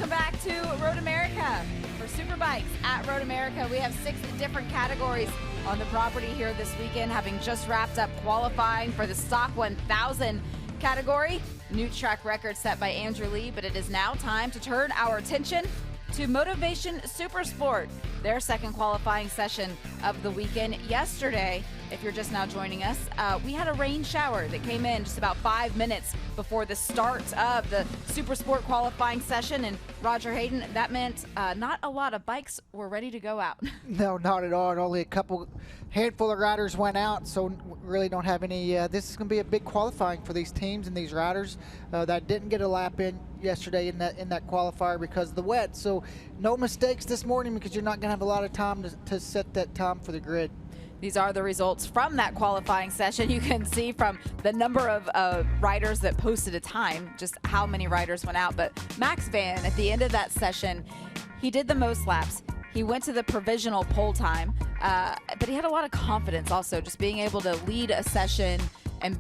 Welcome back to Road America for Superbikes at Road America. We have 6 different categories on the property here this weekend, having just wrapped up qualifying for the Stock 1000 category. New track record set by Andrew Lee, but it is now time to turn our attention to Motovation Supersport, their second qualifying session of the weekend. Yesterday, if you're just now joining us, we had a rain shower that came in just about 5 minutes before the start of the Supersport qualifying session. And Roger Hayden, that meant not a lot of bikes were ready to go out. No, not at all. Only a handful of riders went out, so really don't have any. This is going to be a big qualifying for these teams and these riders that didn't get a lap in yesterday in that qualifier because of the wet. So no mistakes this morning because you're not going to have a lot of time to set that time for the grid. These are the results from that qualifying session. You can see from the number of riders that posted a time, just how many riders went out. But Max Van, at the end of that session, he did the most laps. He went to the provisional pole time, but he had a lot of confidence also, just being able to lead a session and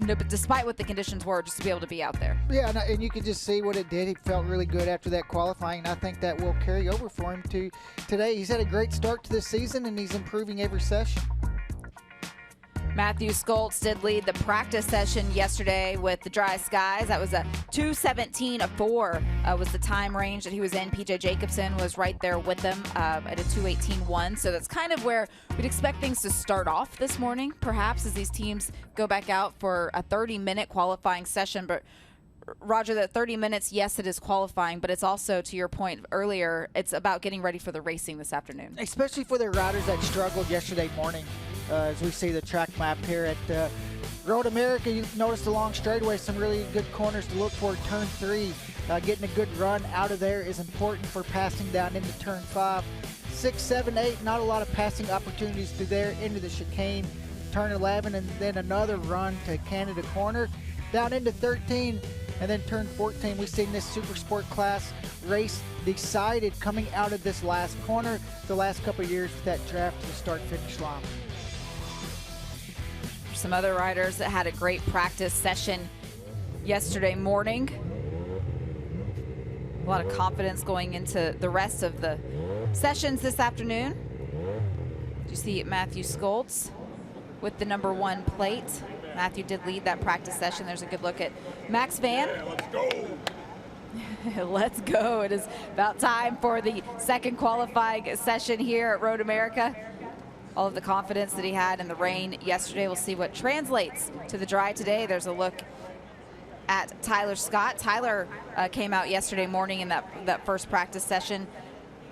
but despite what the conditions were, just to be able to be out there. Yeah, and you can just see what it did. He felt really good after that qualifying, and I think that will carry over for him to today. He's had a great start to this season, and he's improving every session. Matthew Skoltz did lead the practice session yesterday with the dry skies. That was a 2:17.4 was the time range that he was in. PJ Jacobson was right there with him at a 2:18.1. So that's kind of where we'd expect things to start off this morning, perhaps, as these teams go back out for a 30-minute qualifying session. But Roger, that 30 minutes, yes, it is qualifying, but it's also, to your point earlier, it's about getting ready for the racing this afternoon. Especially for the riders that struggled yesterday morning. As we see the track map here at Road America, you notice the long straightaway, some really good corners to look for. Turn 3, getting a good run out of there is important for passing down into turn 5. 6, 7, 8, not a lot of passing opportunities through there into the chicane. Turn 11, and then another run to Canada Corner, down into 13, and then turn 14. We've seen this Supersport class race decided coming out of this last corner the last couple of years with that draft to the start-finish line. Some other riders that had a great practice session yesterday morning. A lot of confidence going into the rest of the sessions this afternoon. You see Matthew Skoltz with the number 1 plate. Matthew did lead that practice session. There's a good look at Max Van. Let's go. Let's go. It is about time for the second qualifying session here at Road America. All of the confidence that he had in the rain yesterday. We'll see what translates to the dry today. There's a look at Tyler Scott. Tyler came out yesterday morning in that first practice session,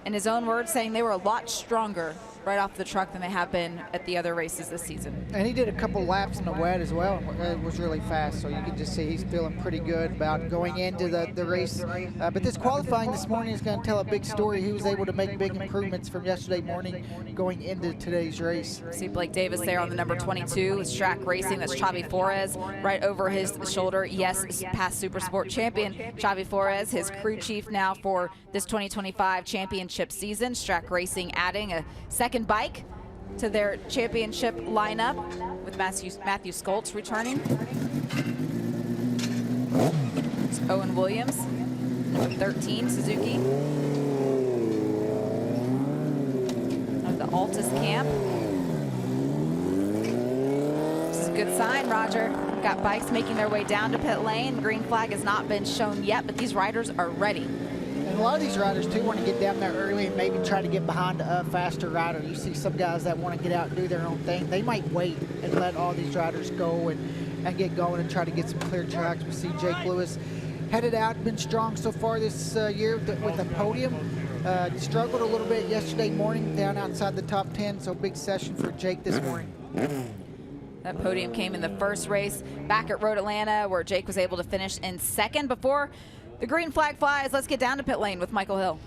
in his own words, saying they were a lot stronger right off the truck than they have been at the other races this season. And he did a couple laps in the wet as well. It was really fast, so you can just see he's feeling pretty good about going into the race. But this qualifying this morning is going to tell a big story. He was able to make big improvements from yesterday morning going into today's race. See Blake Davis there on the number 22 with Track Racing. That's Xavi Flores right over his shoulder. Yes, past Supersport champion Xavi Flores, his crew chief now for this 2025 championship season. Track Racing adding a second bike to their championship lineup with Matthew Skoltz returning. It's Owen Williams, number 13, Suzuki. Of the Altus camp. This is a good sign, Roger. We've got bikes making their way down to pit lane. Green flag has not been shown yet, but these riders are ready. And a lot of these riders, too, want to get down there early and maybe try to get behind a faster rider. You see some guys that want to get out and do their own thing. They might wait and let all these riders go and get going and try to get some clear tracks. We see Jake Lewis headed out, been strong so far this year with the podium. Struggled a little bit yesterday morning down outside the top 10, so big session for Jake this morning. That podium came in the first race back at Road Atlanta, where Jake was able to finish in second. Before the green flag flies, let's get down to pit lane with Michael Hill.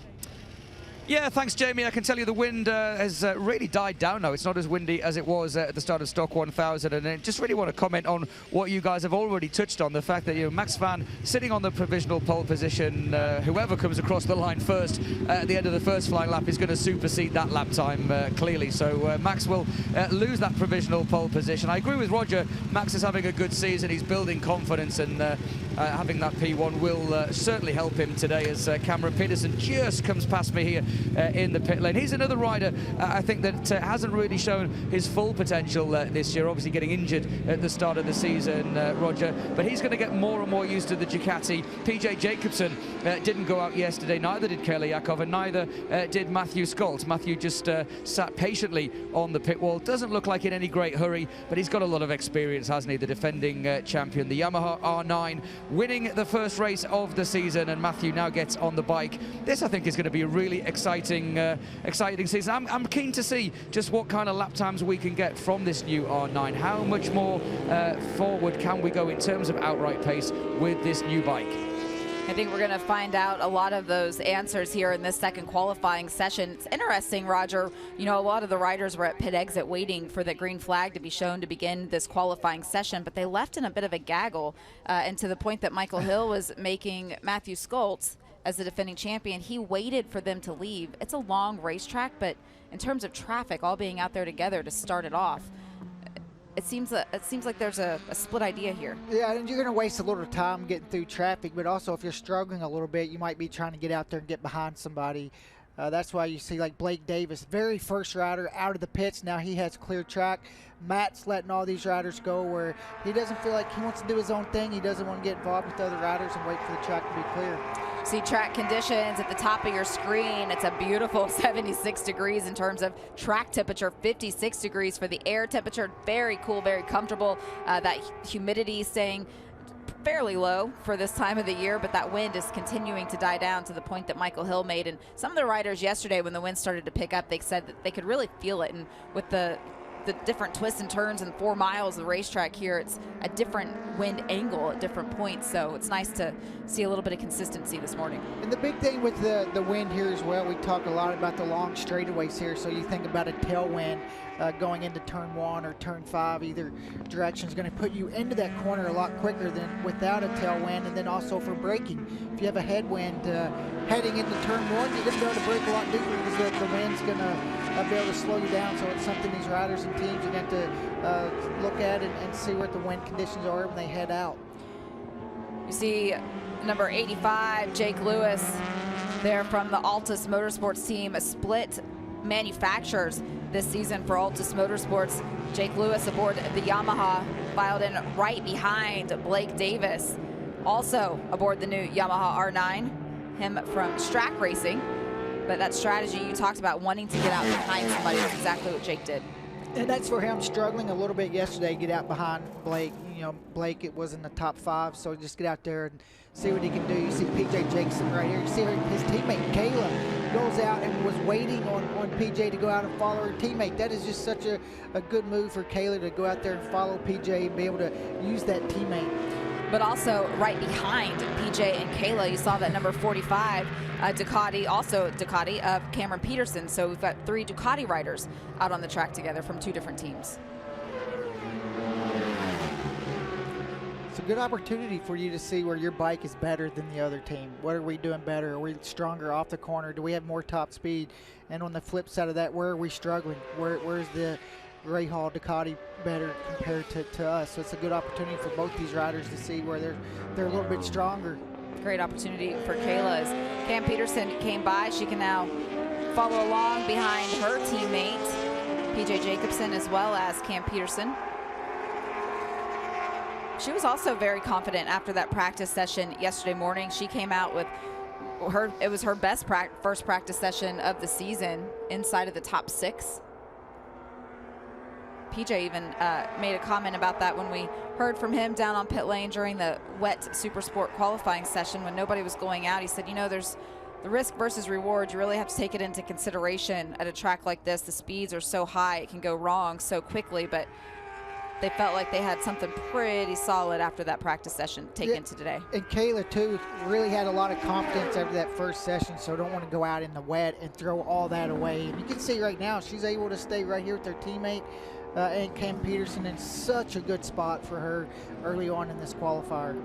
Yeah, thanks, Jamie. I can tell you the wind has really died down now. It's not as windy as it was at the start of Stock 1000. And I just really want to comment on what you guys have already touched on, the fact that Max Van sitting on the provisional pole position. Whoever comes across the line first at the end of the first flying lap is going to supersede that lap time clearly. So Max will lose that provisional pole position. I agree with Roger. Max is having a good season. He's building confidence, and having that P1 will certainly help him today as Cameron Peterson just comes past me here in the pit lane. He's another rider, I think, that hasn't really shown his full potential this year, obviously getting injured at the start of the season, Roger, but he's going to get more and more used to the Ducati. PJ Jacobsen didn't go out yesterday, neither did Kelly Yakov, and neither did Matthew Scholz. Matthew just sat patiently on the pit wall. Doesn't look like in any great hurry, but he's got a lot of experience, hasn't he? The defending champion, the Yamaha R9, winning the first race of the season, and Matthew now gets on the bike. This, I think, is going to be a really exciting season. I'm keen to see just what kind of lap times we can get from this new R9. How much more forward can we go in terms of outright pace with this new bike? I think we're going to find out a lot of those answers here in this second qualifying session. It's interesting, Roger. A lot of the riders were at pit exit waiting for the green flag to be shown to begin this qualifying session, but they left in a bit of a gaggle, and to the point that Michael Hill was making Matthew Scholz as the defending champion. He waited for them to leave. It's a long racetrack, but in terms of traffic, all being out there together to start it off, it seems like there's a split idea here. Yeah, and you're going to waste a little time getting through traffic, but also if you're struggling a little bit, you might be trying to get out there and get behind somebody. That's why you see like Blake Davis, very first rider out of the pits. Now he has clear track. Matt's letting all these riders go where he doesn't feel like he wants to do his own thing. He doesn't want to get involved with other riders and wait for the track to be clear. See track conditions at the top of your screen. It's a beautiful 76 degrees in terms of track temperature, 56 degrees for the air temperature. Very cool, very comfortable. That humidity staying fairly low for this time of the year, but that wind is continuing to die down to the point that Michael Hill made. And some of the riders yesterday, when the wind started to pick up, they said that they could really feel it. And with the different twists and turns and 4 miles of the racetrack here, it's a different wind angle at different points, so it's nice to see a little bit of consistency this morning. And the big thing with the wind here as well, we talk a lot about the long straightaways here, so you think about a tailwind going into turn 1 or turn 5, either direction is going to put you into that corner a lot quicker than without a tailwind. And then also for braking, if you have a headwind heading into turn 1, you're going to be able to brake a lot deeper because the wind's going to be able to slow you down. So it's something these riders and teams are going to look at and see what the wind conditions are when they head out. You see number 85, Jake Lewis, there from the Altus Motorsports team, a split manufacturers this season for Altus Motorsports. Jake Lewis aboard the Yamaha, filed in right behind Blake Davis, also aboard the new Yamaha R9, him from Strack Racing. But that strategy you talked about, wanting to get out behind somebody, is exactly what Jake did. And that's for him struggling a little bit yesterday, get out behind Blake. Blake, it was in the top 5, so just get out there and see what he can do. You see PJ Jacobsen right here. You see his teammate Kayla goes out and was waiting on PJ to go out and follow her teammate. That is just such a good move for Kayla to go out there and follow PJ and be able to use that teammate. But also right behind PJ and Kayla, you saw that number 45 Ducati, also Ducati, of Cameron Peterson. So we've got 3 Ducati riders out on the track together from 2 different teams. It's a good opportunity for you to see where your bike is better than the other team. What are we doing better? Are we stronger off the corner? Do we have more top speed? And on the flip side of that, where are we struggling? Where's the Ray Hall Ducati better compared to us? So it's a good opportunity for both these riders to see where they're a little bit stronger. Great opportunity for Kayla as Cam Peterson came by. She can now follow along behind her teammate, PJ Jacobsen, as well as Cam Peterson. She was also very confident after that practice session yesterday morning. She came out with it was her best first practice session of the season, inside of the top 6. PJ even made a comment about that when we heard from him down on pit lane during the wet Supersport qualifying session when nobody was going out. He said, there's the risk versus reward. You really have to take it into consideration at a track like this. The speeds are so high, it can go wrong so quickly, but they felt like they had something pretty solid after that practice session taken to today. And Kayla, too, really had a lot of confidence after that first session, so don't want to go out in the wet and throw all that away. And you can see right now she's able to stay right here with her teammate and Cam Peterson in such a good spot for her early on in this qualifier.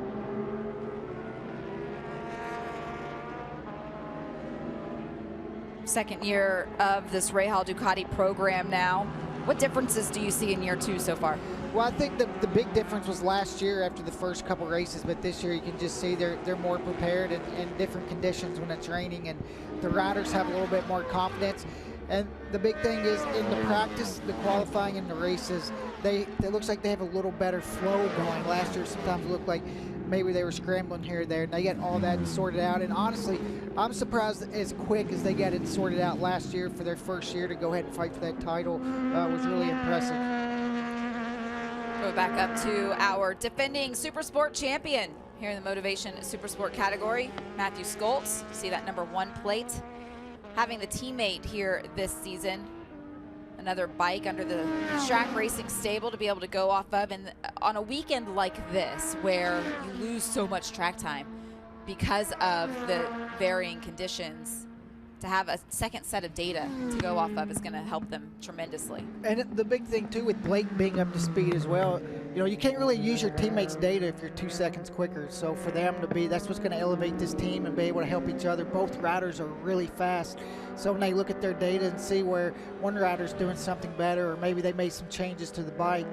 Second year of this Rahal Ducati program now. What differences do you see in year 2 so far? Well, I think the big difference was last year after the first couple races, but this year you can just see they're more prepared in different conditions when it's raining, and the riders have a little bit more confidence. And the big thing is in the practice, the qualifying, and the races, it looks like they have a little better flow going. Last year sometimes it looked like maybe they were scrambling here or there, and they got all that sorted out. And honestly, I'm surprised as quick as they got it sorted out last year for their first year to go ahead and fight for that title was really impressive. Go back up to our defending Supersport champion here in the Motovation Supersport category, Matthew Skoltz. See that number 1 plate. Having the teammate here this season, another bike under the track racing stable to be able to go off of. And on a weekend like this, where you lose so much track time because of the varying conditions, to have a second set of data to go off of is going to help them tremendously. And the big thing too with Blake being up to speed as well, you know, you can't really use your teammates' data if you're 2 seconds quicker. So for them to be, that's what's going to elevate this team and be able to help each other. Both riders are really fast. So when they look at their data and see where one rider's doing something better, or maybe they made some changes to the bike,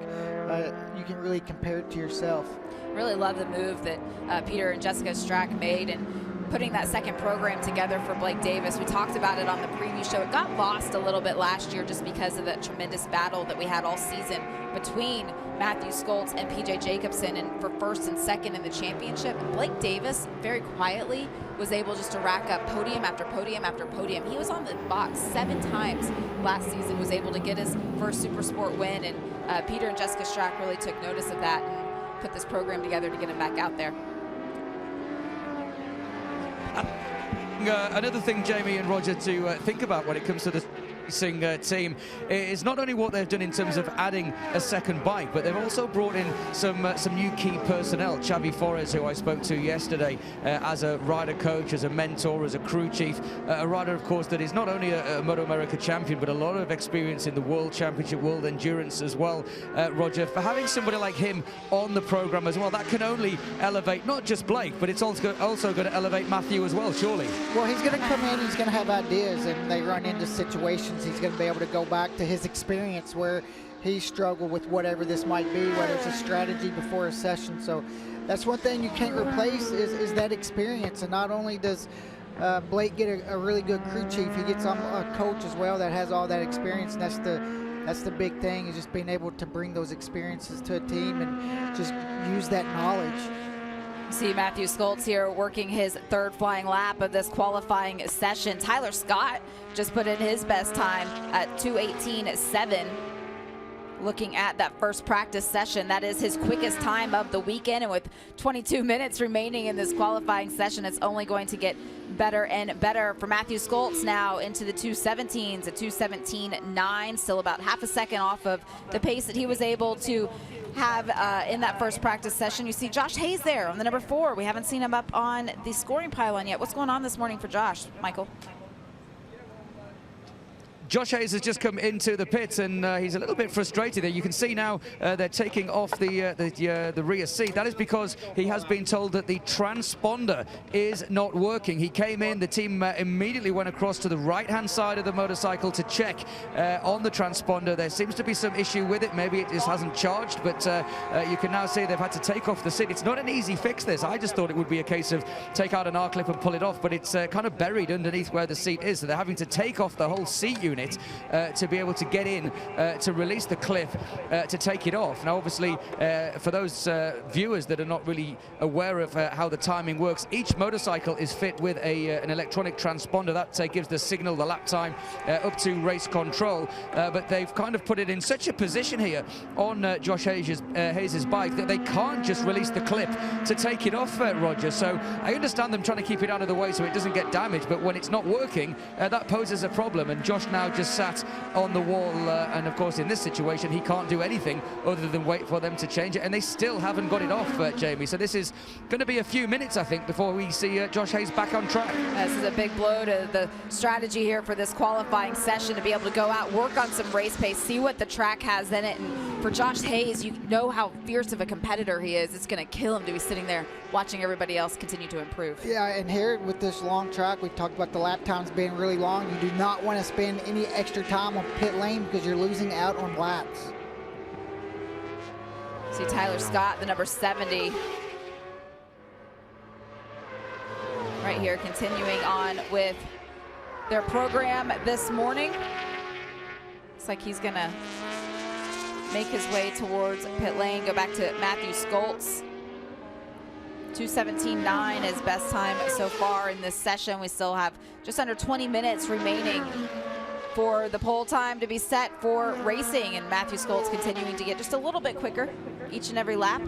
you can really compare it to yourself. Really love the move that Peter and Jessica Strack made, and putting that second program together for Blake Davis. We talked about it on the preview show. It got lost a little bit last year just because of that tremendous battle that we had all season between Matthew Skoltz and PJ Jacobson, and for first and second in the championship. Blake Davis very quietly was able just to rack up podium after podium after podium. He was on the box 7 times last season, was able to get his first Supersport win, and Peter and Jessica Strack really took notice of that and put this program together to get him back out there. Another thing, Jamie and Roger, to think about when it comes to the racing team is not only what they've done in terms of adding a second bike, but they've also brought in some new key personnel. Xavi Forez, who I spoke to yesterday, as a rider coach, as a mentor, as a crew chief, a rider, of course, that is not only a MotoAmerica champion, but a lot of experience in the World Championship, World Endurance as well. Roger, for having somebody like him on the program as well, that can only elevate not just Blake, but it's also going to elevate Matthew as well, surely. Well, he's going to come in, he's going to have ideas, and they run into situations. He's going to be able to go back to his experience where he struggled with whatever this might be, whether it's a strategy before a session. So that's one thing you can't replace is that experience. And not only does Blake get a really good crew chief, he gets a coach as well that has all that experience. And that's the big thing, is just being able to bring those experiences to a team and just use that knowledge. See Matthew Skoltz here working his 3rd flying lap of this qualifying session. Tyler Scott just put in his best time at 2:18.7. Looking at that first practice session, that is his quickest time of the weekend, and with 22 minutes remaining in this qualifying session, it's only going to get better and better for Matthew Skoltz now into the 2:17s, a 2:17.9, still about half a second off of the pace that he was able to have in that first practice session. You see Josh Hayes there on the number 4. We haven't seen him up on the scoring pylon yet. What's going on this morning for Josh, Michael? Josh Hayes has just come into the pits, and he's a little bit frustrated there. You can see now they're taking off the rear seat. That is because he has been told that the transponder is not working. He came in, the team immediately went across to the right-hand side of the motorcycle to check on the transponder. There seems to be some issue with it. Maybe it just hasn't charged, but you can now see they've had to take off the seat. It's not an easy fix, this. I just thought it would be a case of take out an R-clip and pull it off, but it's kind of buried underneath where the seat is, so they're having to take off the whole seat unit to be able to get in to release the clip to take it off. Now obviously for those viewers that are not really aware of how the timing works, each motorcycle is fit with an electronic transponder that gives the signal, the lap time up to race control, but they've kind of put it in such a position here on Josh Hayes' bike that they can't just release the clip to take it off, Roger. So I understand them trying to keep it out of the way so it doesn't get damaged, but when it's not working, that poses a problem, and Josh now now just sat on the wall, and of course in this situation he can't do anything other than wait for them to change it, and they still haven't got it off, Jamie. So this is going to be a few minutes, I think, before we see Josh Hayes back on track. This is a big blow to the strategy here for this qualifying session, to be able to go out, work on some race pace, see what the track has in it. And for Josh Hayes, you know how fierce of a competitor he is. It's going to kill him to be sitting there watching everybody else continue to improve. Yeah, and here with this long track, we've talked about the lap times being really long. You do not want to spend any extra time on pit lane because you're losing out on laps. See Tyler Scott, the number 70. Right here, continuing on with their program this morning. Looks like he's gonna make his way towards pit lane, go back to Matthew Skoltz. 2:17.9 is best time so far in this session. We still have just under 20 minutes remaining for the pole time to be set for racing, and Matthew Skoltz continuing to get just a little bit quicker each and every lap.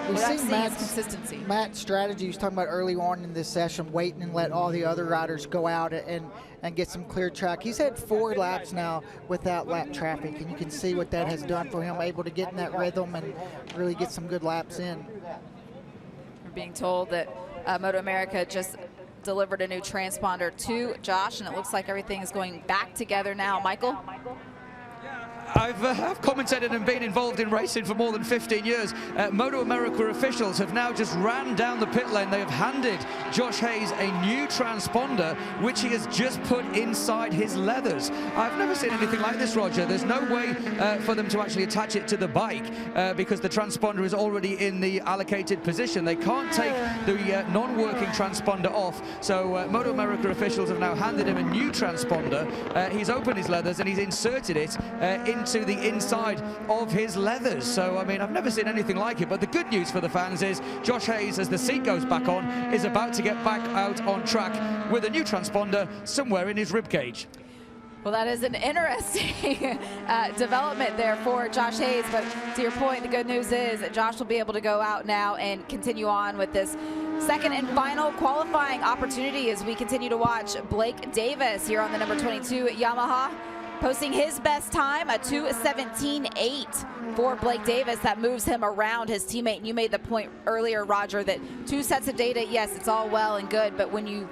We've What I'm seen seeing is consistency. Matt's strategy he was talking about early on in this session, waiting and let all the other riders go out and get some clear track. He's had 4 laps now without lap traffic, and you can see what that has done for him, able to get in that rhythm and really get some good laps in. We're being told that MotoAmerica just delivered a new transponder to Josh, and it looks like everything is going back together now. Michael? I've commentated and been involved in racing for more than 15 years. MotoAmerica officials have now just ran down the pit lane. They have handed Josh Hayes a new transponder, which he has just put inside his leathers. I've never seen anything like this, Roger. There's no way for them to actually attach it to the bike because the transponder is already in the allocated position. They can't take the non-working transponder off. So MotoAmerica officials have now handed him a new transponder. He's opened his leathers and he's inserted it into the inside of his leathers. So, I mean, I've never seen anything like it. But the good news for the fans is Josh Hayes, as the seat goes back on, is about to get back out on track with a new transponder somewhere in his ribcage. Well, that is an interesting development there for Josh Hayes. But to your point, the good news is that Josh will be able to go out now and continue on with this second and final qualifying opportunity as we continue to watch Blake Davis here on the number 22 Yamaha, posting his best time, a 2:17.8 for Blake Davis. That moves him around his teammate. And you made the point earlier, Roger, that 2 sets of data, yes, it's all well and good, but when you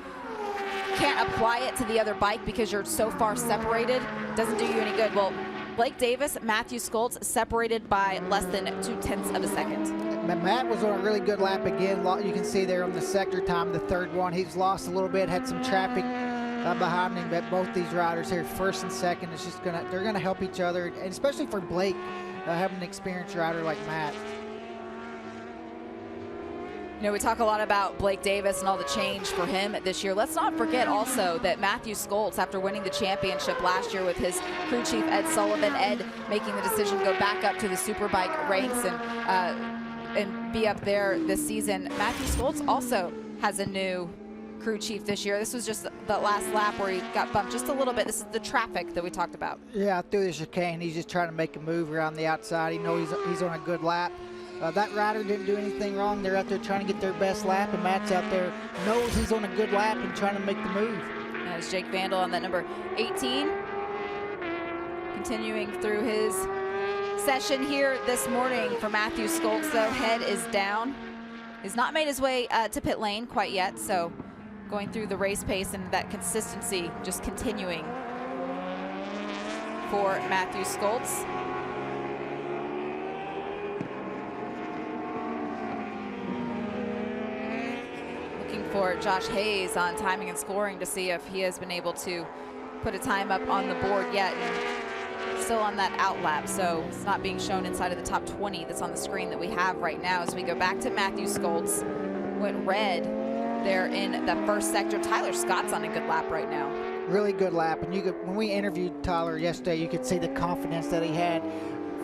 can't apply it to the other bike because you're so far separated, it doesn't do you any good. Well, Blake Davis, Matthew Skoltz, separated by less than 0.2 of a second. Matt was on a really good lap again. You can see there on the sector time, the third one. He's lost a little bit, had some traffic behind him, but both these riders here, first and second, is just they're gonna help each other, and especially for Blake, having an experienced rider like Matt. You know, we talk a lot about Blake Davis and all the change for him this year. Let's not forget also that Matthew Skoltz, after winning the championship last year with his crew chief Ed Sullivan, Ed making the decision to go back up to the Superbike ranks and be up there this season. Matthew Skoltz also has a new crew chief this year. This was just the last lap where he got bumped just a little bit. This is the traffic that we talked about. Yeah, through the chicane, he's just trying to make a move around the outside. He knows he's on a good lap. That rider didn't do anything wrong. They're out there trying to get their best lap, and Matt's out there, knows he's on a good lap and trying to make the move. That is Jake Vandal on that number 18. Continuing through his session here this morning for Matthew Skoltz, though, head is down. He's not made his way to pit lane quite yet, so going through the race pace and that consistency just continuing for Matthew Skoltz. Looking for Josh Hayes on timing and scoring to see if he has been able to put a time up on the board yet. And still on that outlap, so it's not being shown inside of the top 20 that's on the screen that we have right now. As we go back to Matthew Skoltz, went red there in the first sector. Tyler Scott's on a good lap right now. Really good lap, and when we interviewed Tyler yesterday, you could see the confidence that he had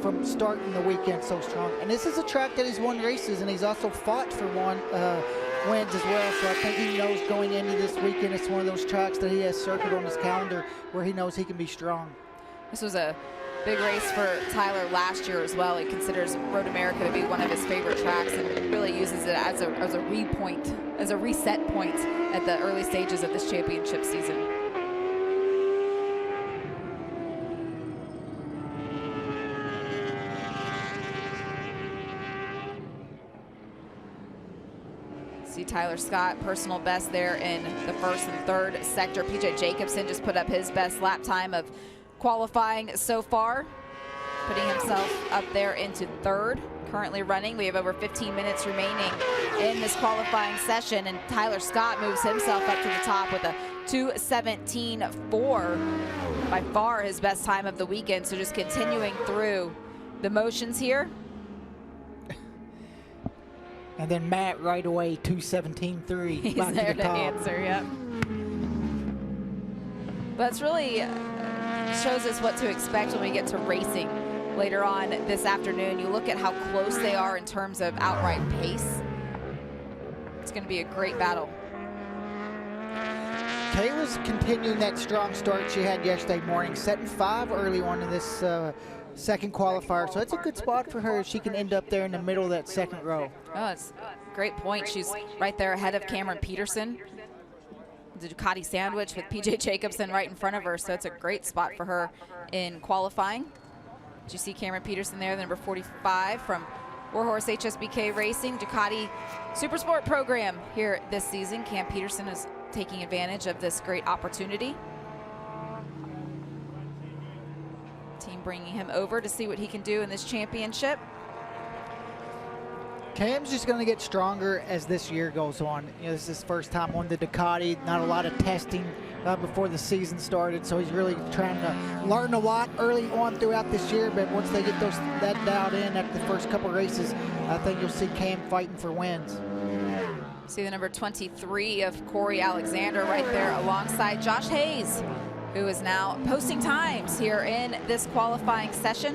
from starting the weekend so strong. And this is a track that he's won races, and he's also fought for wins as well. So I think he knows going into this weekend, it's one of those tracks that he has circled on his calendar where he knows he can be strong. This was a big race for Tyler last year as well. He considers MotoAmerica to be one of his favorite tracks and really uses it as a reset point at the early stages of this championship season. See Tyler Scott, personal best there in the first and third sector. PJ Jacobson just put up his best lap time of qualifying so far, putting himself up there into third. Currently running. We have over 15 minutes remaining in this qualifying session, and Tyler Scott moves himself up to the top with a 2:17.4, by far his best time of the weekend. So just continuing through the motions here. And then Matt right away, 2:17.3. He's back there to the to top. answer, yep. That's really shows us what to expect when we get to racing later on this afternoon. You look at how close they are in terms of outright pace. It's going to be a great battle. Kayla's continuing that strong start she had yesterday morning, setting 5 early on in this second qualifier. So that's a good spot for her if she can end up there in the middle of that second row. Oh, it's a great point. She's right there ahead of Cameron Peterson. The Ducati sandwich with PJ Jacobson right in front of her. So it's a great spot for her in qualifying. Did you see Cameron Peterson there, the number 45 from Warhorse HSBK Racing, Ducati Supersport program here this season. Cam Peterson is taking advantage of this great opportunity. Team bringing him over to see what he can do in this championship. Cam's just going to get stronger as this year goes on. You know, this is his first time on the Ducati, not a lot of testing before the season started, so he's really trying to learn a lot early on throughout this year, but once they get that dialed in after the first couple races, I think you'll see Cam fighting for wins. See the number 23 of Corey Alexander right there alongside Josh Hayes, who is now posting times here in this qualifying session.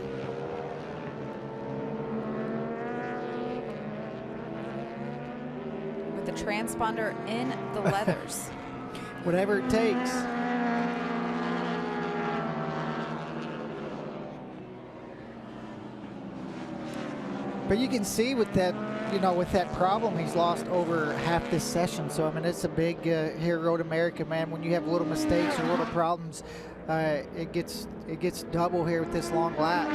With the transponder in the leathers. Whatever it takes. But you can see with that, you know, with that problem, he's lost over half this session. So, I mean, it's a big here at Road America, man. When you have little mistakes or little problems, it gets double here with this long lap.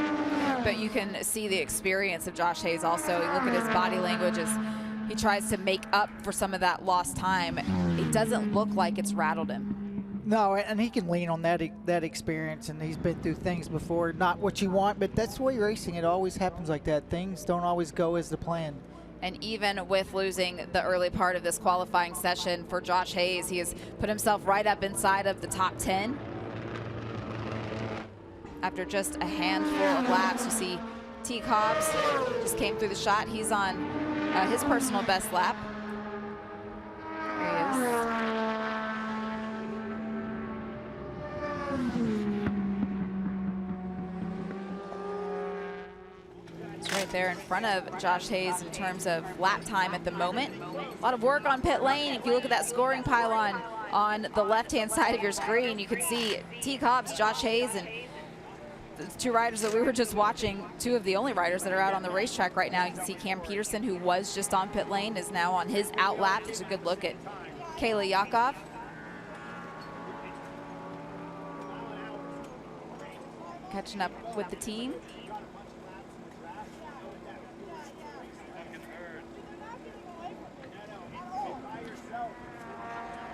But you can see the experience of Josh Hayes also. You look at his body language as he tries to make up for some of that lost time. It doesn't look like it's rattled him. No, and he can lean on that experience, and he's been through things before. Not what you want, but that's the way racing. It always happens like that. Things don't always go as the plan. And even with losing the early part of this qualifying session for Josh Hayes, he has put himself right up inside of the top 10. After just a handful of laps, you see T. Cobbs just came through the shot. He's on his personal best lap. There he is. It's right there in front of Josh Hayes in terms of lap time at the moment. A lot of work on pit lane. If you look at that scoring pylon on the left-hand side of your screen, you can see T. Cobbs, Josh Hayes, and the two riders that we were just watching, two of the only riders that are out on the racetrack right now. You can see Cam Peterson, who was just on pit lane, is now on his out lap. There's a good look at Kayla Yakov. Catching up with the team.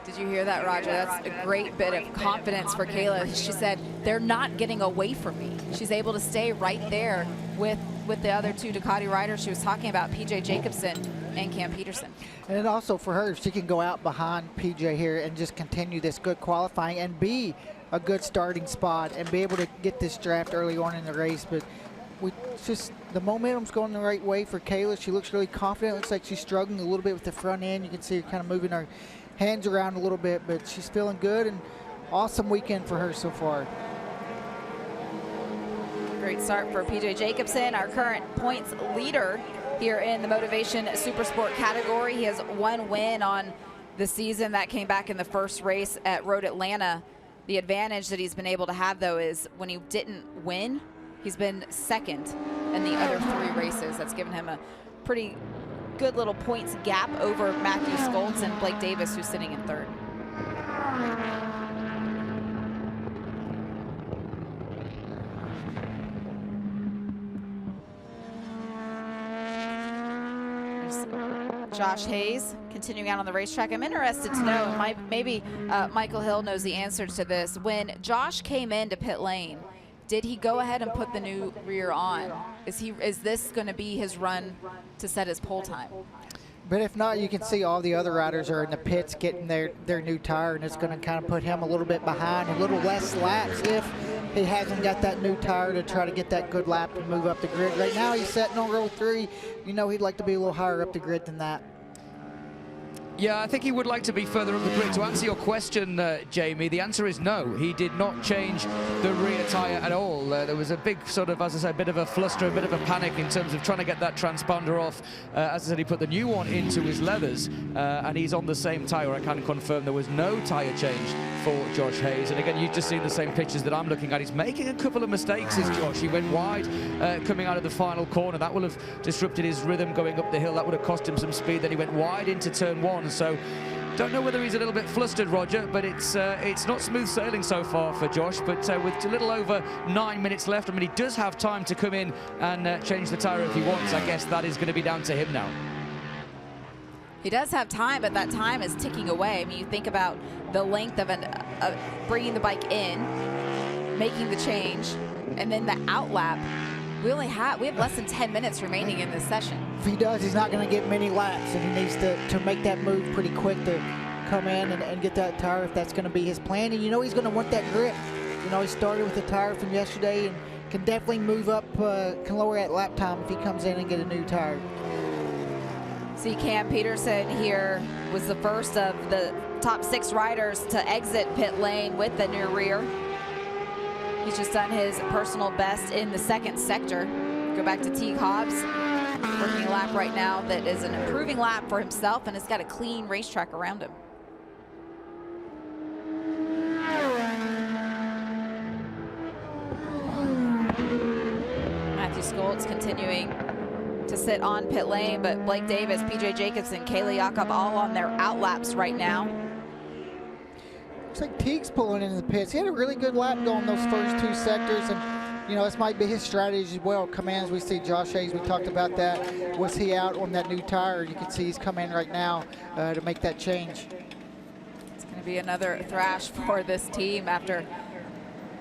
Did you hear that, Roger? That's a great bit of confidence for Kayla. She said, they're not getting away from me. She's able to stay right there with the other two Ducati riders she was talking about, PJ Jacobson and Cam Peterson. And also for her, if she can go out behind PJ here and just continue this good qualifying and be a good starting spot and be able to get this draft early on in the race. But the momentum's going the right way for Kayla. She looks really confident. Looks like she's struggling a little bit with the front end. You can see her kind of moving her hands around a little bit, but she's feeling good, and awesome weekend for her so far. Great start for PJ Jacobson, our current points leader here in the Motovation Supersport category. He has one win on the season. That came back in the first race at Road Atlanta. The advantage that he's been able to have, though, is when he didn't win, he's been second in the other 3 races. That's given him a pretty good little points gap over Matthew Skoltz and Blake Davis, who's sitting in third. There's Josh Hayes continuing out on the racetrack. I'm interested to know, and maybe Michael Hill knows the answers to this. When Josh came into pit lane, did he go ahead and put the new rear on? Is this going to be his run to set his pole time? But if not, you can see all the other riders are in the pits getting their new tire, and it's going to kind of put him a little bit behind, a little less laps if he hasn't got that new tire to try to get that good lap and move up the grid. Right now he's sitting on row 3. You know he'd like to be a little higher up the grid than that. Yeah, I think he would like to be further up the grid. To answer your question, Jamie, the answer is no. He did not change the rear tyre at all. There was a big sort of, as I said, a bit of a fluster, a bit of a panic in terms of trying to get that transponder off. As I said, he put the new one into his leathers, and he's on the same tyre. I can confirm there was no tyre change for Josh Hayes. And again, you've just seen the same pictures that I'm looking at. He's making a couple of mistakes, is Josh. He went wide coming out of the final corner. That will have disrupted his rhythm going up the hill. That would have cost him some speed. Then he went wide into turn 1. So don't know whether he's a little bit flustered, Roger, but it's not smooth sailing so far for Josh. But with a little over 9 minutes left, I mean, he does have time to come in and change the tyre if he wants. I guess that is going to be down to him now. He does have time, but that time is ticking away. I mean, you think about the length of bringing the bike in, making the change, and then the outlap. We have less than 10 minutes remaining in this session. If he does, he's not going to get many laps, and he needs to make that move pretty quick to come in and get that tire if that's going to be his plan. And you know he's going to want that grip. You know, he started with the tire from yesterday and can definitely move up, can lower that lap time if he comes in and get a new tire. See, Cam Peterson here was the first of the top 6 riders to exit pit lane with the new rear. He's just done his personal best in the 2nd sector. Go back to Teague Hobbs, working a lap right now that is an improving lap for himself and has got a clean racetrack around him. Matthew Skoltz continuing to sit on pit lane, but Blake Davis, PJ Jacobson, Kayla Jakob all on their outlaps right now. Looks like Teague's pulling into the pits. He had a really good lap going those first 2 sectors, and you know this might be his strategy as well. Come in as we see Josh Hayes. We talked about that. Was he out on that new tire? You can see he's come in right now to make that change. It's going to be another thrash for this team after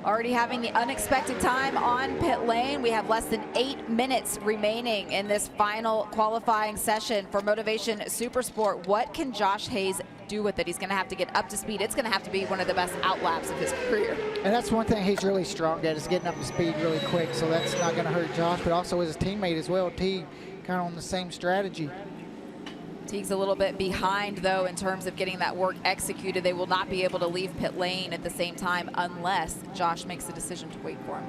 already having the unexpected time on pit lane. We have less than 8 minutes remaining in this final qualifying session for Motovation Supersport. What can Josh Hayes do with it? He's going to have to get up to speed. It's going to have to be one of the best outlaps of his career. And that's one thing he's really strong at, is getting up to speed really quick. So that's not going to hurt Josh, but also his teammate as well. Teague kind of on the same strategy. Teague's a little bit behind, though, in terms of getting that work executed. They will not be able to leave pit lane at the same time unless Josh makes the decision to wait for him.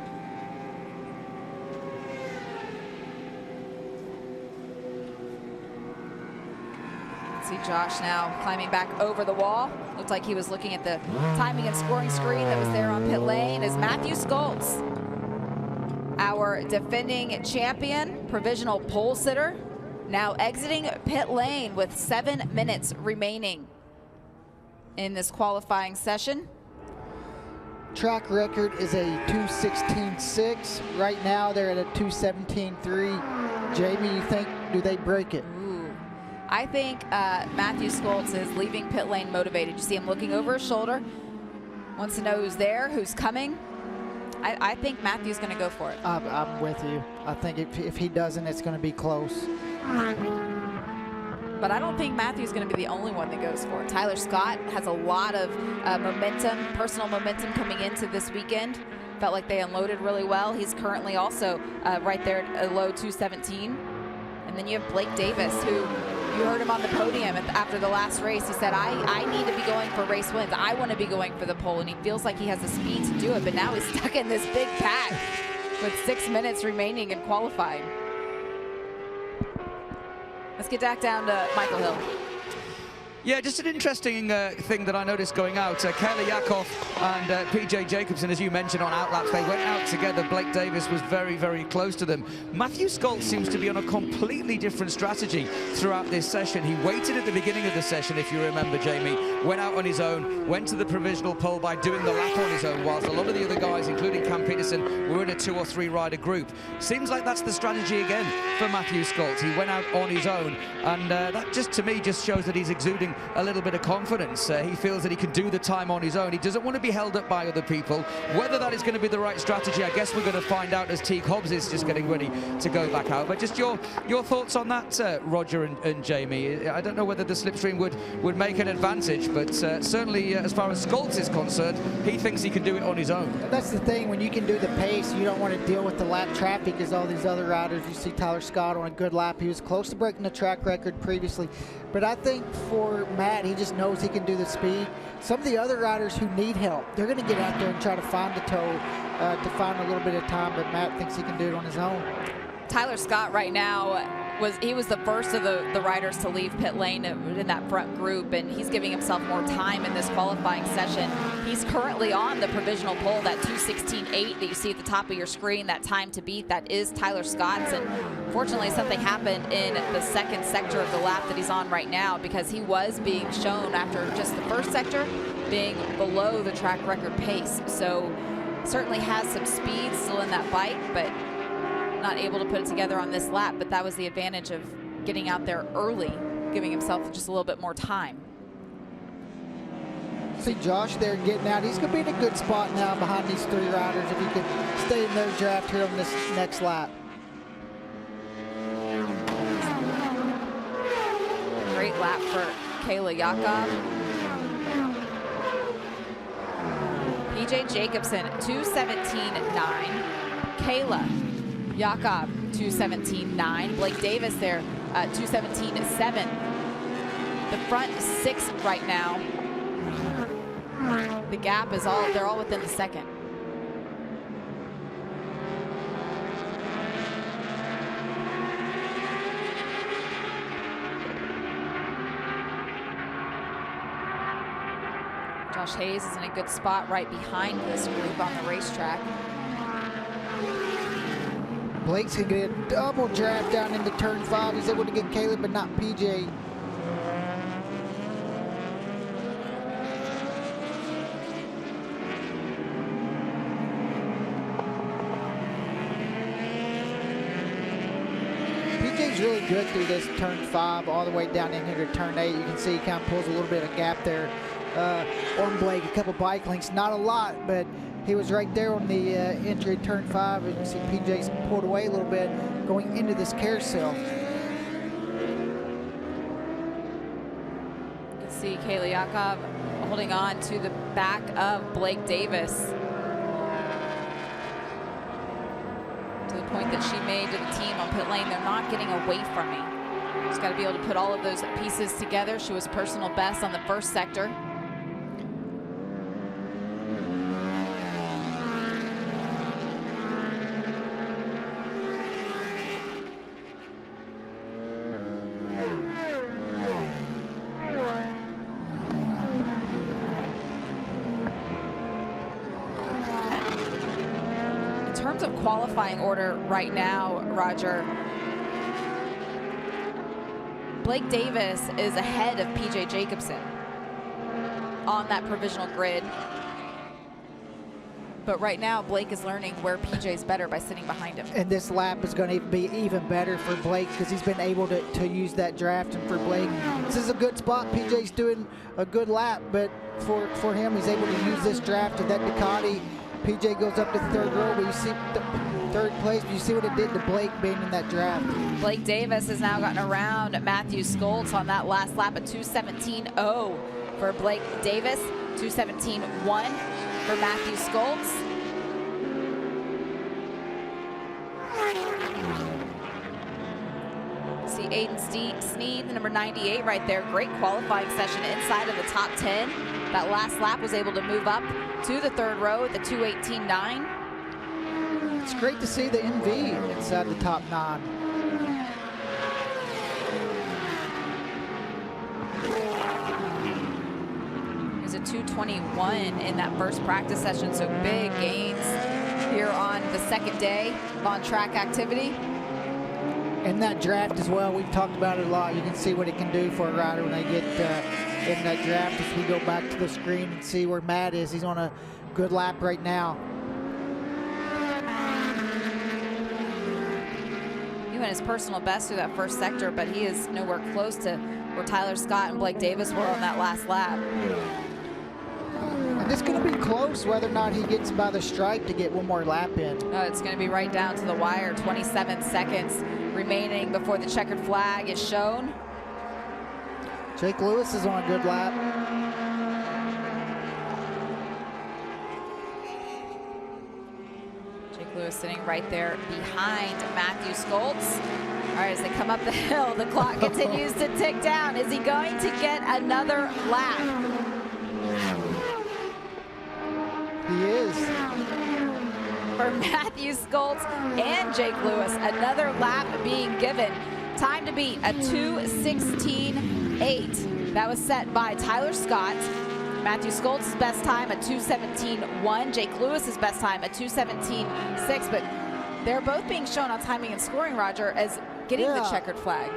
See Josh now climbing back over the wall. Looked like he was looking at the timing and scoring screen that was there on pit lane. As Matthew Skoltz, our defending champion, provisional pole sitter, now exiting pit lane with 7 minutes remaining in this qualifying session. Track record is a 2:16.6. Right now they're at a 2:17.3. Jamie, you think, do they break it? I think Matthew Skoltz is leaving pit lane motivated. You see him looking over his shoulder, wants to know who's there, who's coming. I think Matthew's going to go for it. I'm with you. I think if he doesn't, it's going to be close. But I don't think Matthew's going to be the only one that goes for it. Tyler Scott has a lot of momentum, personal momentum coming into this weekend. Felt like they unloaded really well. He's currently also right there at a low 2:17. And then you have Blake Davis, who you heard him on the podium after the last race. He said, I need to be going for race wins. I want to be going for the pole. And he feels like he has the speed to do it. But now he's stuck in this big pack with 6 minutes remaining in qualifying. Let's get back down to Michael Hill. Yeah, just an interesting thing that I noticed going out. Kayla Yakov and PJ Jacobson, as you mentioned, on outlaps, they went out together. Blake Davis was very, very close to them. Matthew Scholz seems to be on a completely different strategy throughout this session. He waited at the beginning of the session, if you remember, Jamie, went out on his own, went to the provisional pole by doing the lap on his own, whilst a lot of the other guys, including Cam Peterson, were in a 2 or 3 rider group. Seems like that's the strategy again for Matthew Scholz. He went out on his own, and that just, to me, just shows that he's exuding a little bit of confidence. He feels that he can do the time on his own. He doesn't want to be held up by other people. Whether that is going to be the right strategy, I guess we're going to find out as Teague Hobbs is just getting ready to go back out. But just your thoughts on that, Roger and Jamie. I don't know whether the slipstream would make an advantage, but certainly as far as Scholz is concerned, he thinks he can do it on his own. That's the thing, when you can do the pace, you don't want to deal with the lap traffic as all these other riders. You see Tyler Scott on a good lap. He was close to breaking the track record previously. But I think for Matt, he just knows he can do the speed. Some of the other riders who need help, they're going to get out there and try to find the toe to find a little bit of time, but Matt thinks he can do it on his own. Tyler Scott right now was the first of the riders to leave pit lane in that front group, and he's giving himself more time in this qualifying session. He's currently on the provisional pole, that 2:16.8 that you see at the top of your screen, that time to beat, that is Tyler Scott's. And fortunately, something happened in the second sector of the lap that he's on right now, because he was being shown after just the first sector being below the track record pace. So certainly has some speed still in that bike, but not able to put it together on this lap. But that was the advantage of getting out there early, giving himself just a little bit more time. See Josh there getting out. He's going to be in a good spot now behind these 3 riders if he can stay in their draft here on this next lap. Great lap for Kayla Yakov. PJ Jacobson, 2:17.9. Kayla Yakov, 2:17.9. Blake Davis there, 2:17.7. The front 6 right now. The gap is they're all within the second. Josh Hayes is in a good spot right behind this group on the racetrack. Blake's going to get a double draft down into turn 5. He's able to get Caleb, but not PJ. PJ's really good through this turn 5 all the way down in here to turn 8. You can see he kind of pulls a little bit of gap there on Blake, a couple bike lengths, not a lot, but he was right there on the entry turn 5, and you see PJ's pulled away a little bit going into this carousel. You can see Kayla Yakov holding on to the back of Blake Davis, to the point that she made to the team on pit lane, they're not getting away from me. Just got to be able to put all of those pieces together. She was personal best on the first sector. In terms of qualifying order right now, Roger, Blake Davis is ahead of PJ Jacobson on that provisional grid. But right now, Blake is learning where PJ's better by sitting behind him. And this lap is going to be even better for Blake because he's been able to use that draft. And for Blake, this is a good spot. PJ's doing a good lap, but for him, he's able to use this draft to that Ducati. PJ goes up to the 3rd row, but you see the 3rd place, but you see what it did to Blake being in that draft. Blake Davis has now gotten around Matthew Scholz on that last lap at 2:17.0 for Blake Davis, 2:17.1 for Matthew Scholz. See Aiden Sneed, the number 98 right there. Great qualifying session inside of the top 10. That last lap was able to move up to the 3rd row at the 2:18.9. It's great to see the NV inside the top 9. 2:21 in that first practice session, so big gains here on the second day of on-track activity. And that draft as well, we've talked about it a lot. You can see what it can do for a rider when they get in that draft. As we go back to the screen and see where Matt is, he's on a good lap right now. He went his personal best through that first sector, but he is nowhere close to where Tyler Scott and Blake Davis were on that last lap. And it's going to be close whether or not he gets by the stripe to get one more lap in. It's going to be right down to the wire. 27 seconds remaining before the checkered flag is shown. Jake Lewis is on a good lap. Jake Lewis sitting right there behind Matthew Skoltz. All right, as they come up the hill, the clock continues to tick down. Is he going to get another lap? He is. For Matthew Skoltz and Jake Lewis, another lap being given. Time to beat a 2:16.8. That was set by Tyler Scott. Matthew Skoltz's best time a 2:17.1. Jake Lewis's best time a 2:17.6. But they're both being shown on timing and scoring, Roger, as getting the checkered flag.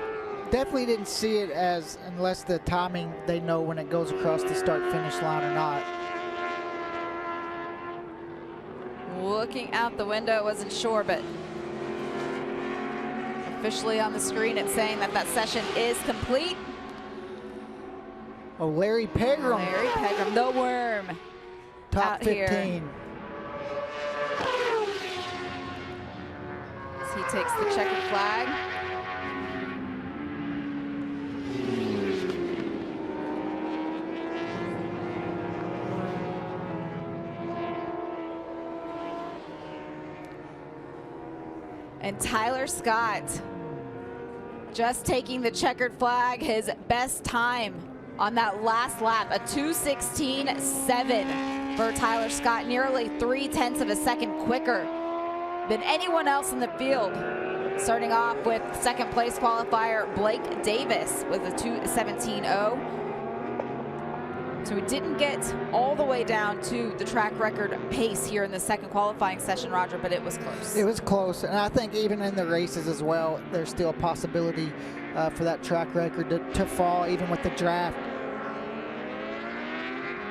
Definitely didn't see it as, unless the timing, they know when it goes across the start-finish line or not. Looking out the window, wasn't sure, but officially on the screen it's saying that that session is complete. Oh, Larry Pegram. Larry Pegram, the worm. Top 15. Here. As he takes the checkered flag. And Tyler Scott just taking the checkered flag, his best time on that last lap, a 2:16.7 for Tyler Scott, nearly 0.3 of a second quicker than anyone else in the field. Starting off with second place qualifier Blake Davis with a 2:17.0. So we didn't get all the way down to the track record pace here in the second qualifying session, Roger, but it was close. It was close, and I think even in the races as well, there's still a possibility for that track record to fall, even with the draft.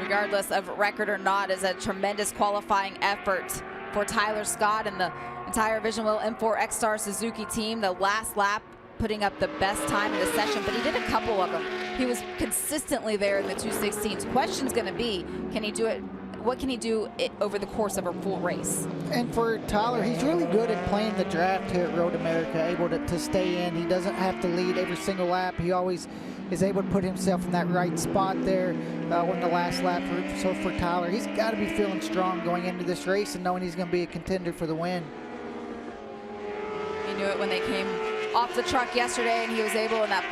Regardless of record or not, is a tremendous qualifying effort for Tyler Scott and the entire Vision Wheel M4 X-Star Suzuki team. The last lap putting up the best time in the session, but he did a couple of them. He was consistently there in the 2:16s. Question's going to be, can he do it? What can he do over the course of a full race? And for Tyler, he's really good at playing the draft here at Road America, able to stay in. He doesn't have to lead every single lap. He always is able to put himself in that right spot there on the last lap. So for Tyler, he's got to be feeling strong going into this race and knowing he's going to be a contender for the win. He knew it when they came off the truck yesterday, and he was able in that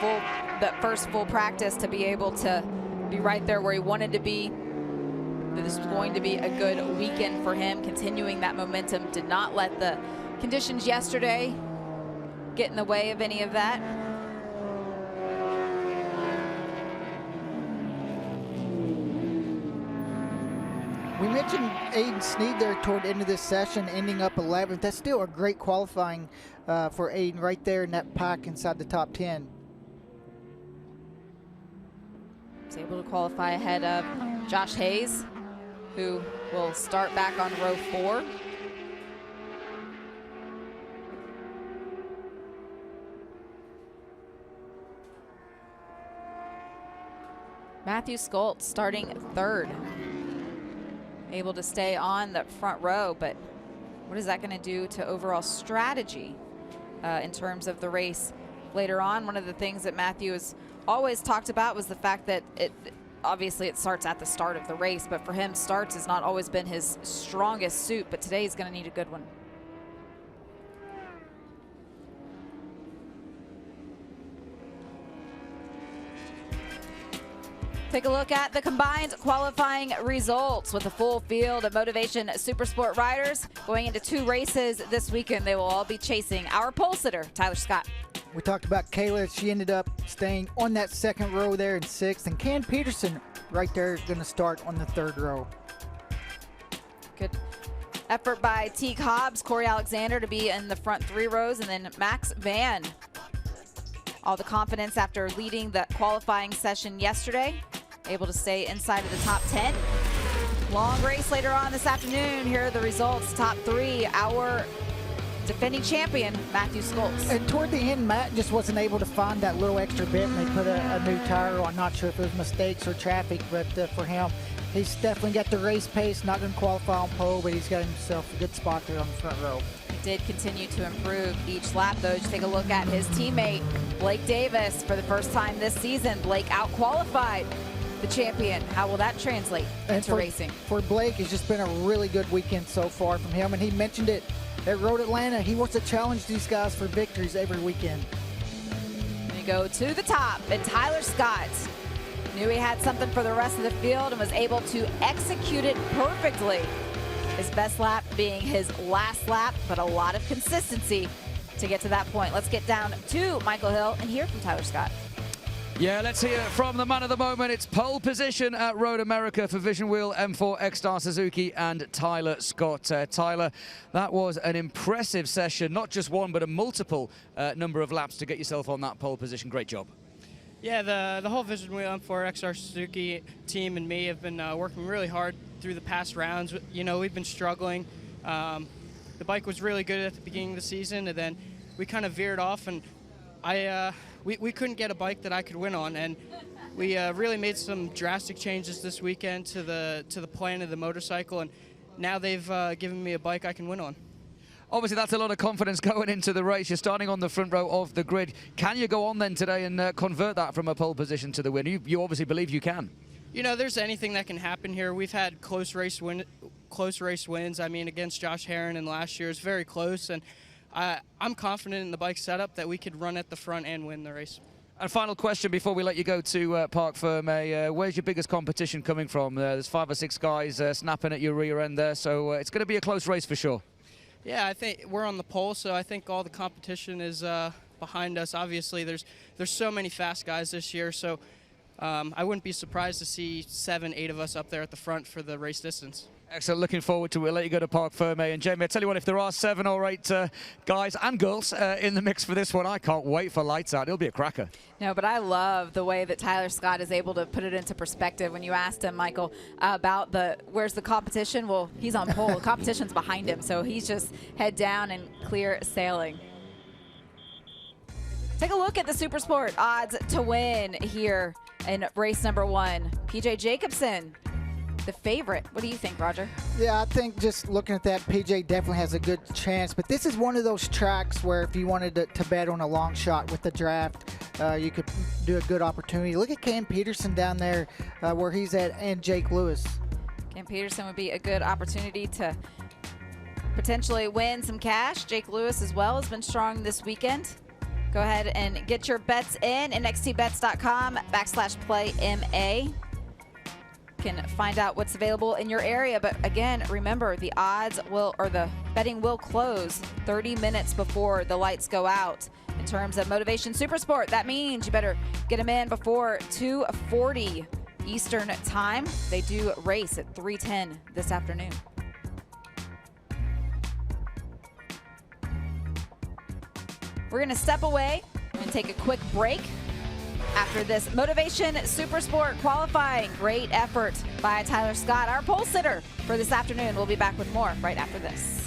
first full practice to be able to be right there where he wanted to be. This was going to be a good weekend for him, continuing that momentum. Did not let the conditions yesterday get in the way of any of that. We mentioned Aiden Sneed there toward the end of this session, ending up 11th. That's still a great qualifying for Aiden right there in that pack inside the top 10. He's able to qualify ahead of Josh Hayes, who will start back on row 4. Matthew Skoltz starting 3rd. Able to stay on the front row, but what is that going to do to overall strategy in terms of the race later on? One of the things that Matthew has always talked about was the fact that obviously it starts at the start of the race, but for him, starts has not always been his strongest suit, but today he's going to need a good one. Take a look at the combined qualifying results with a full field of Motovation Supersport riders going into 2 races this weekend. They will all be chasing our pole sitter, Tyler Scott. We talked about Kayla. She ended up staying on that second row there in 6th, and Ken Peterson right there going to start on the third row. Good effort by Teague Hobbs, Corey Alexander to be in the front 3 rows, and then Max Van. All the confidence after leading the qualifying session yesterday, able to stay inside of the top 10. Long race later on this afternoon. Here are the results. Top 3, our defending champion, Matthew Schultz. And toward the end, Matt just wasn't able to find that little extra bit, and they put a new tire on. Not sure if it was mistakes or traffic, but for him, he's definitely got the race pace. Not going to qualify on pole, but he's got himself a good spot there on the front row. He did continue to improve each lap, though. Just take a look at his teammate, Blake Davis. For the first time this season, Blake out-qualified the champion. How will that translate into racing? For Blake, it's just been a really good weekend so far from him, and he mentioned it at Road Atlanta. He wants to challenge these guys for victories every weekend. We go to the top, and Tyler Scott knew he had something for the rest of the field and was able to execute it perfectly. His best lap being his last lap, but a lot of consistency to get to that point. Let's get down to Michael Hill and hear from Tyler Scott. Yeah, let's hear from the man of the moment. It's pole position at Road America for Vision Wheel M4 X-Star Suzuki and Tyler Scott. Tyler, that was an impressive session, not just one, but a multiple number of laps to get yourself on that pole position. Great job. Yeah, the whole Vision Wheel M4 X-Star Suzuki team and me have been working really hard through the past rounds. You know, we've been struggling. The bike was really good at the beginning of the season, and then we kind of veered off, and we couldn't get a bike that I could win on, and we really made some drastic changes this weekend to the plan of the motorcycle, and now they've given me a bike I can win on. Obviously, that's a lot of confidence going into the race. You're starting on the front row of the grid. Can you go on then today and convert that from a pole position to the win? You obviously believe you can. You know, there's anything that can happen here. We've had close race wins. I mean, against Josh Herron in last year, it's very close, and I'm confident in the bike setup that we could run at the front and win the race. And final question before we let you go to Parc Ferme. Where's your biggest competition coming from? There's 5 or 6 guys snapping at your rear end there, so it's going to be a close race for sure. Yeah, I think we're on the pole, so I think all the competition is behind us. Obviously, there's so many fast guys this year, so I wouldn't be surprised to see 7, 8 of us up there at the front for the race distance. Excellent. Looking forward to it. We'll let you go to Parc Ferme. And Jamie, I tell you what, if there are 7 or 8 guys and girls in the mix for this one, I can't wait for lights out. It'll be a cracker. No, but I love the way that Tyler Scott is able to put it into perspective. When you asked him, Michael, about where's the competition? Well, he's on pole. The competition's behind him, so he's just head down and clear sailing. Take a look at the Supersport odds to win here in race number 1. PJ Jacobsen, the favorite. What do you think, Roger? Yeah, I think just looking at that, PJ definitely has a good chance. But this is one of those tracks where if you wanted to bet on a long shot with the draft, you could do a good opportunity. Look at Cam Peterson down there where he's at, and Jake Lewis. Cam Peterson would be a good opportunity to potentially win some cash. Jake Lewis as well has been strong this weekend. Go ahead and get your bets in nxtbets.com/playma. Can find out what's available in your area, but again, remember the the betting will close 30 minutes before the lights go out. In terms of Motovation Supersport, that means you better get them in before 2:40 Eastern time. They do race at 3:10 this afternoon. We're going to step away and take a quick break. After this Motovation Supersport qualifying, great effort by Tyler Scott, our pole sitter for this afternoon. We'll be back with more right after this.